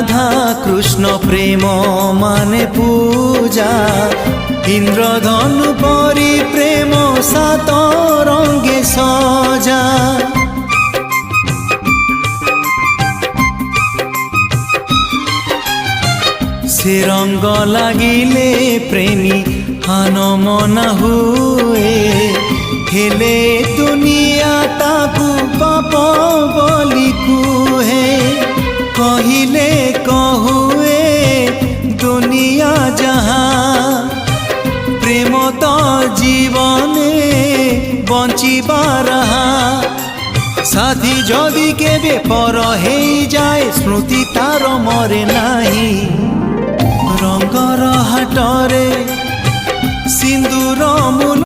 রাধা কৃষ্ণ প্রেম মানে পূজা ইন্দ্রধনু পরি প্রেম সাত রঙে সজা সে রঙ্গ লাগিলে প্রেমী আনমনা হুয়ে হেলে দুনিয়া তাকু পাপ বলি কুহে কহিলে কহুয়ে দুনিয়া যাহা প্রেম তো জীবনে বঞ্চিবার সাথী যদি কেবে পর হেই যায় স্মৃতি তার মরে নাহি রঙ্গর হাটরে সিন্দুর মূল